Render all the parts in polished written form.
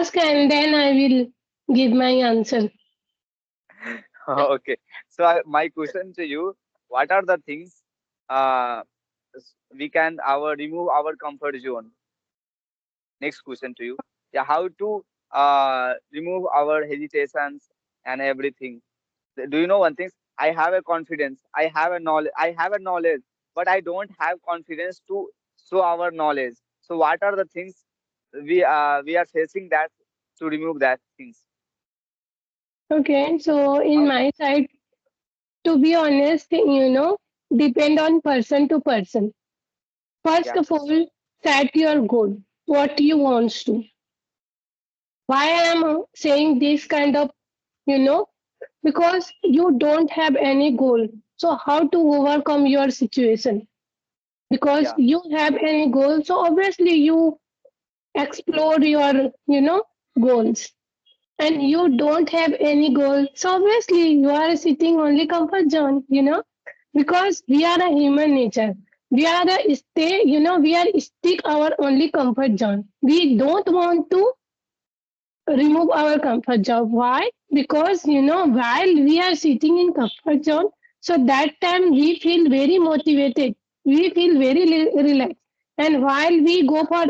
ask and then I will give my answer. Okay. So my question to you, what are the things uh, we can our remove our comfort zone? Next question to you. Yeah, how to remove our hesitations and everything. Do you know one thing? I have a confidence. I have a knowledge. I have a knowledge, but I don't have confidence to show our knowledge. So what are the things we are facing that to remove that things? Okay, so in How? my side, to be honest, depend on person to person. First Yeah, of all, set your goal. What you want to. Why I am saying this kind of, you know, because you don't have any goal. So how to overcome your situation? Because yeah, you have any goal, so obviously you explore your, goals. And you don't have any goal, so obviously you are sitting only comfort zone, because we are a human nature. We are a stay, we are stick our only comfort zone. We don't want to remove our comfort zone. Why? Because while we are sitting in comfort zone, so that time we feel very motivated. We feel very relaxed. And while we go for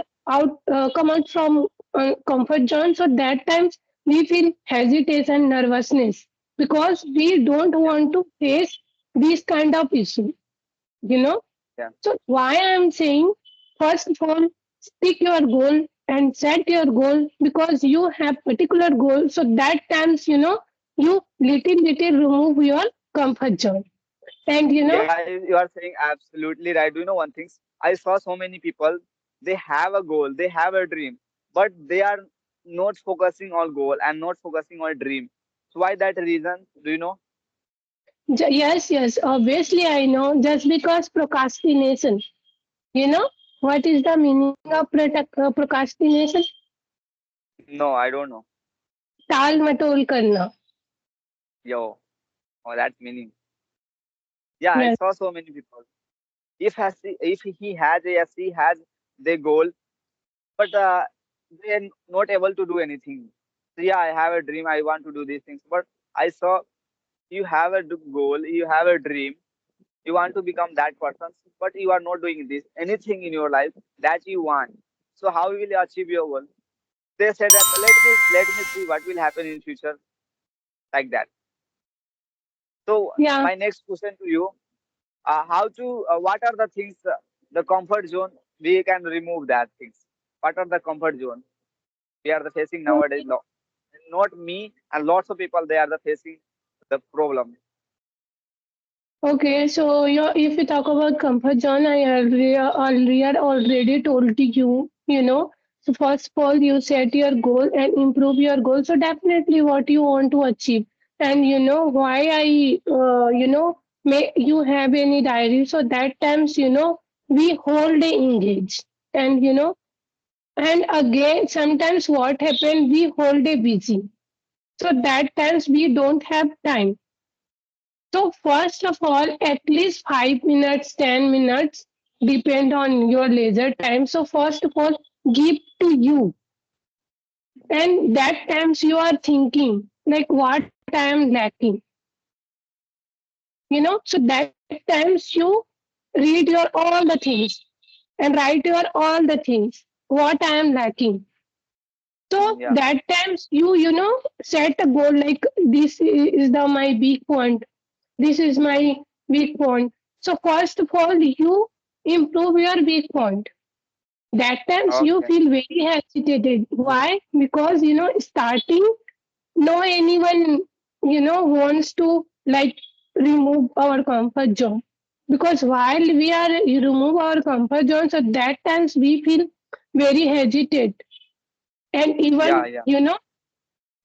come out from comfort zone, so that times we feel hesitation, nervousness because we don't yeah, want to face this kind of issue. You know yeah. so why I'm saying, first of all, stick your goal and set your goal because you have particular goal. So that times, you little remove your comfort zone. And Yeah, you are saying absolutely right. Do you know one thing? I saw so many people, they have a goal, they have a dream, but they are not focusing on goal and not focusing on dream. So why that reason? Do you know? yes, obviously I know just because procrastination. You know what is the meaning of procrastination? No, I don't know. टाल मटोल करना. Yo, oh, that's meaning. Yeah, I Yes. saw so many people. If he has a yes, he has the goal, but they are not able to do anything. So yeah, I have a dream. I want to do these things, but I saw you have a goal, you have a dream, you want to become that person, but you are not doing this anything in your life that you want. So how will you achieve your goal? They said that let me see what will happen in future, like that. So Yeah. my next question to you, how to what are the things, the comfort zone we can remove that things? What are the comfort zone we are the facing nowadays? Not me and lots of people, they are the facing the problem. Okay, so if you talk about comfort zone, I already told you, So first of all, you set your goal and improve your goal. So definitely what you want to achieve. And why may you have any diary. So that times, we hold a engage. And and again, sometimes what happen, we hold a busy. So that times we don't have time. So first of all, at least 5 minutes, 10 minutes, depend on your leisure time. So first of all, give to you, and that times you are thinking like what I am lacking. So that times you read your all the things and write your all the things what I am lacking. So Yeah, that times you set a goal like this is the my weak point. This is my weak point. So first of all, you improve your weak point. That times you okay. feel very hesitated. Why? Because starting no anyone wants to like remove our comfort zone. Because while we are you remove our comfort zone, so that times we feel very hesitate. And Yeah, even yeah,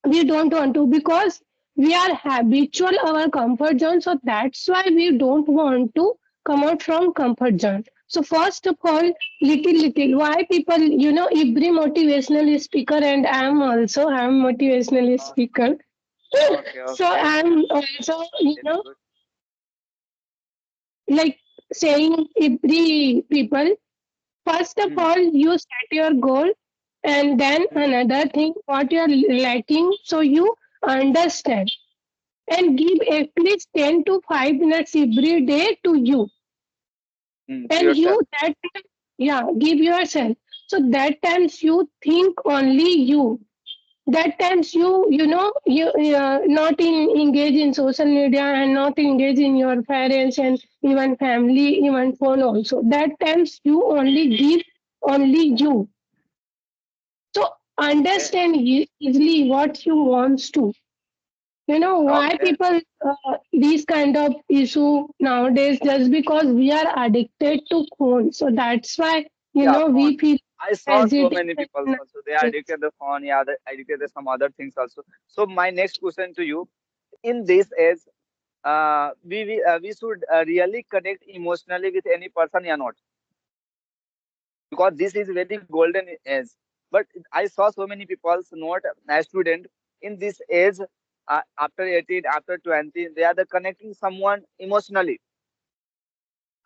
we don't want to because we are habitual our comfort zone, so that's why we don't want to come out from comfort zone. So first of all, little why people every motivational speaker, and I'm motivational okay, speaker. okay, So okay. I'm also Very good. like saying every people, first of Hmm. all you set your goal And then Hmm. another thing, what you are lacking, so you understand and give at least 10 to 5 minutes every day to you. Hmm. To And yourself. you that time, yeah, give yourself. So that times you think only you. That times you not engage in social media and not engage in your parents and even family, even phone also. That times you only give only you. So Okay. understand easily what you wants to. You know why Okay. people these kind of issue nowadays, just because we are addicted to phone. So that's why Yeah, we phone. feel I saw so many hesitation. people also. They are addicted to phone. Yeah, they addicted to some other things also. So my next question to you: in this age, we should really connect emotionally with any person or not, because this is very golden age. But I saw so many people, not a student, in this age, after 18, after 20, they are the connecting someone emotionally.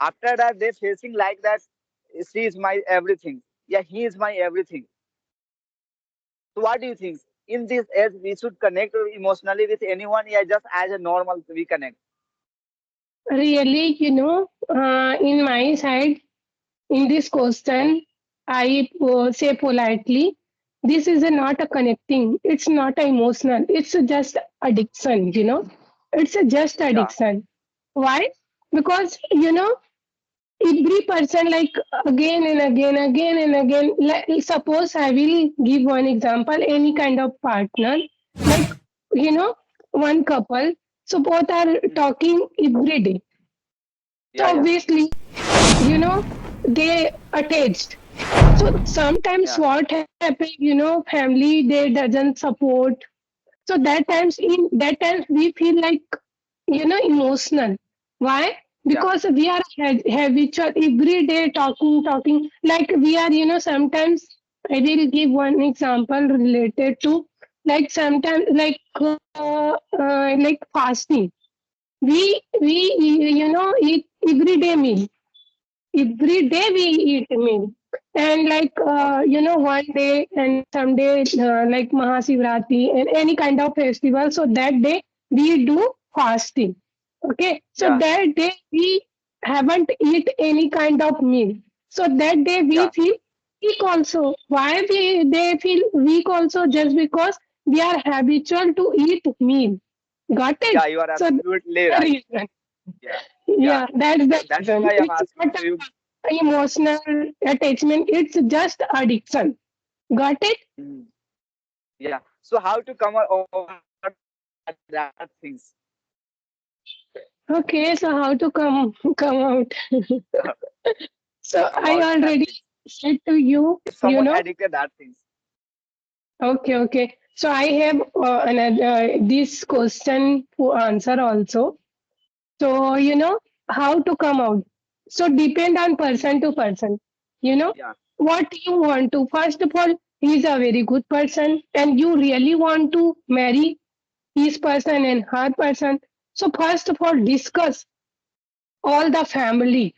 After that, they facing like that. She is my everything. Yeah, he is my everything. So what do you think? In this age, we should connect emotionally with anyone. Yeah, just as a normal we connect. Really, in my side, in this question, I say politely, this is not a connecting. It's not a emotional. It's a just addiction. It's a just Yeah, addiction. Why? Because every person, like, again and again, again and again. Like, suppose I will give one example. Any kind of partner, like, you know, one couple. So both are mm, talking every day. So yeah, yeah, obviously, they attached. So sometimes yeah, what happens, family they doesn't support. So that times we feel like emotional. Why? yeah, Because we are habitual every day talking. Like we are, sometimes I will give one example related to, like, sometimes, like fasting. We eat every day meal. Every day we eat meal. And like okay, one day and some day, like Mahasivratri and any kind of festival. So that day we do fasting. Okay. So yeah, that day we haven't eat any kind of meal. So that day we yeah, feel weak also. Why they feel weak also? Just because we are habitual to eat meal. Got it? yeah. You are So that's absolutely the right. reason. Yeah, yeah. Yeah, that's the That's reason. why I'm It's asking not to you. a emotional attachment, it's just addiction. Got it? Mm, yeah. So how to come over that things? Okay, so how to come out? So Come I out that already things. said to you, If someone addicted that things. Okay. So I have this question to answer also. So, how to come out. So depend on Mm, person to person. You know, yeah, what you want to. First of all, he's a very good person and you really want to marry his person and her person. So first of all, discuss all the family,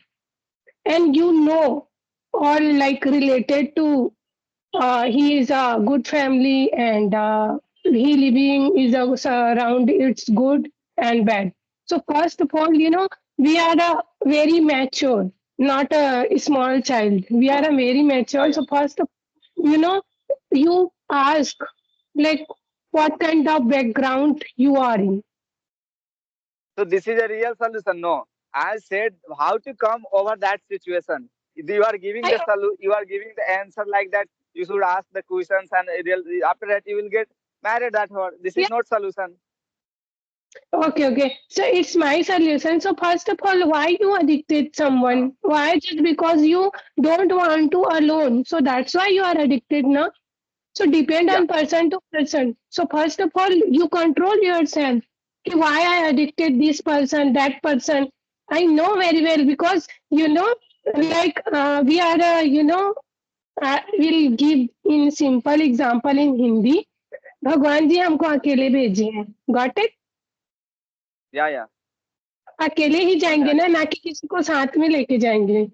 and all, like, related to he is a good family, and he living is a surround, it's good and bad. So first of all, we are a very mature, not a small child. We are a very yeah, mature. yeah. So first of you know you ask, like, what kind of background you are in. So this is a real solution. No, I said how to come over that situation. If you are giving I the you are giving the answer like that. You should ask the questions, and after that you will get married. That her. This is Yeah. not solution. Okay. So it's my solution. So first of all, why you addicted Uh, someone? Why? Just because you don't want to alone. So that's why you are addicted now. So depend yeah. on person to person. So first of all, you control yourself. कि why I addicted this person, that person. I know very well, because like we are will give in simple example in Hindi. भगवान जी हमको अकेले भेजे हैं. Got it? Yeah, yeah. अकेले ही Got जाएंगे that. ना, ना कि किसी को साथ में लेके जाएंगे.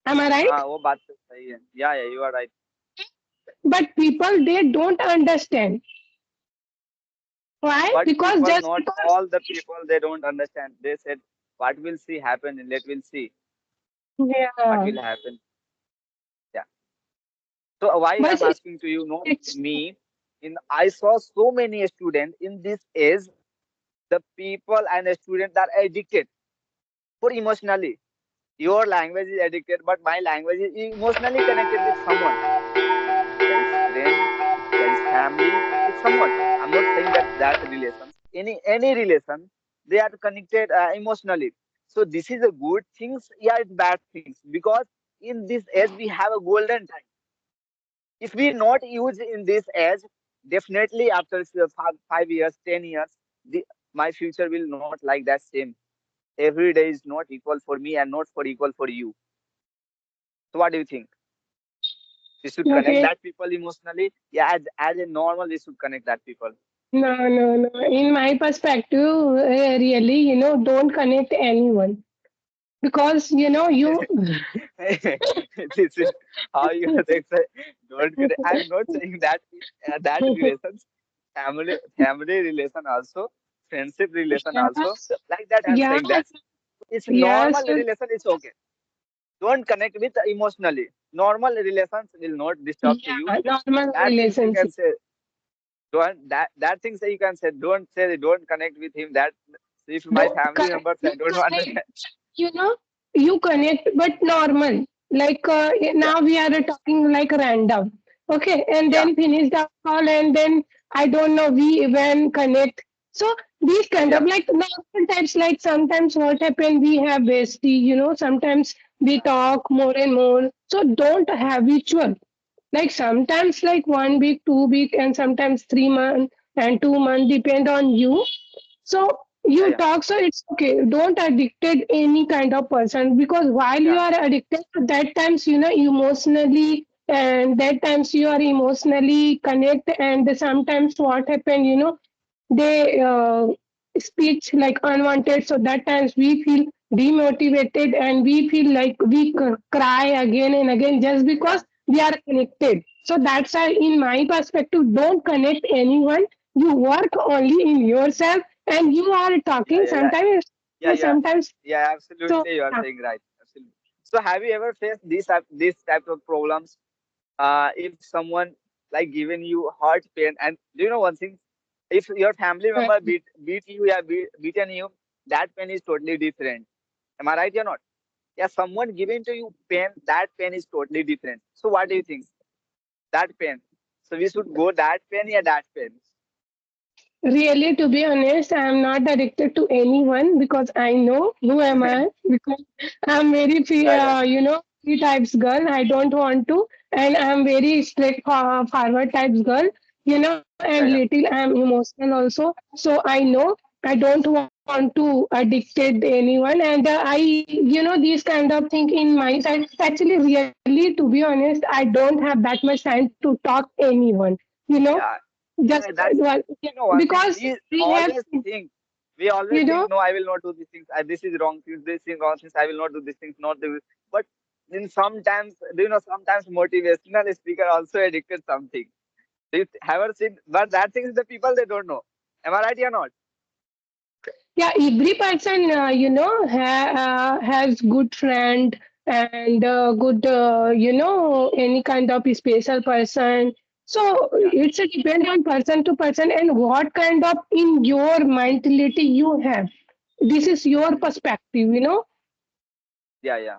Am I right? हाँ, वो बात तो सही है. Yeah, yeah. You are right. but people they don't understand. Why? But Because people, just not because, all the people, they don't understand. They said, "What will see happen? Let will see what yeah, will happen." Yeah. So why but I'm asking to you, not it's me. In I saw so many students in this age, the people and the students are addicted for emotionally. Your language is addicted, but my language is emotionally connected with someone. There is friend, there is family, with someone. I'm not saying that relations, any relation, they are connected emotionally. So this is a good things, yeah, it's bad things, because in this age we have a golden time. If we not use in this age, definitely after 5 years, 10 years, my future will not like that same. Every day is not equal for me and not for equal for you. So what do you think? We should connect okay. that people emotionally. Yeah, as a normal, we should connect that people. No, no, no. In my perspective, really, don't connect anyone because you. This is how you are saying. Don't connect. I'm not saying that that relations, family relation also, friendship relation also. Yes, Like that, I'm yes, saying that it's yes, normal relation. It's okay. Don't connect with emotionally. Normal relations will not disturb to you. yeah, normal That things you can relationship. say. Don't that things that you can say. Don't say don't connect with him. That if my Don't family members, I you don't connect, understand. you know, you connect, but normal. Like Yeah, now we are talking like random. Okay, and yeah, then finish the call, and then I don't know we even connect. So these kind of yeah, like normal types, like sometimes what happen we have bestie, sometimes we yeah, talk more and more. So don't habitual. Like sometimes like 1 week, 2 week, and sometimes 3 months and 2 months depend on you. So yeah, you yeah, talk, so it's okay. Don't addicted any kind of person because while you yeah, are addicted, that times emotionally, and that times you are emotionally connect, and sometimes what happened, they speech like unwanted. So that times we feel demotivated and we feel like we cry again and again just yeah, because we are connected. So that's why, in my perspective, don't connect anyone. You work only in yourself, and you are yeah, talking yeah, yeah, sometimes, yeah, yeah, sometimes. yeah. So Absolutely, you are yeah. saying right. Absolutely. So, have you ever faced this type of problems? If someone like given you heart pain, and do you know one thing? If your family member beat you, yeah, beaten you, that pain is totally different. Am I right or not? Yeah, someone giving to you pain, that pain is totally different. So, what do you think? That pain. So we should go that pain, yeah, that pain. Really, to be honest, I am not addicted to anyone because I know who am I. Because I'm very Yeah, yeah, free types girl. I don't want to, and I'm very forward types girl. And yeah, yeah, little I'm emotional also. So I know I don't want to addicted anyone, and these kind of thing in my side. Actually, really, to be honest, I don't have that much time to talk anyone. You know, yeah, just yeah. That's one thing. because we have Think, we always you think, know no, I will not do these things. This is wrong things. This is wrong things. I will not do these things. Not do. But then sometimes, sometimes motivational speaker also addicted something. Do you ever seen? But that thing is the people they don't know. Am I right or not? yeah, every person has good friend and good any kind of special person. So Yeah, it's a depend on person to person and what kind of in your mentality you have. This is your hmm, perspective. yeah, yeah.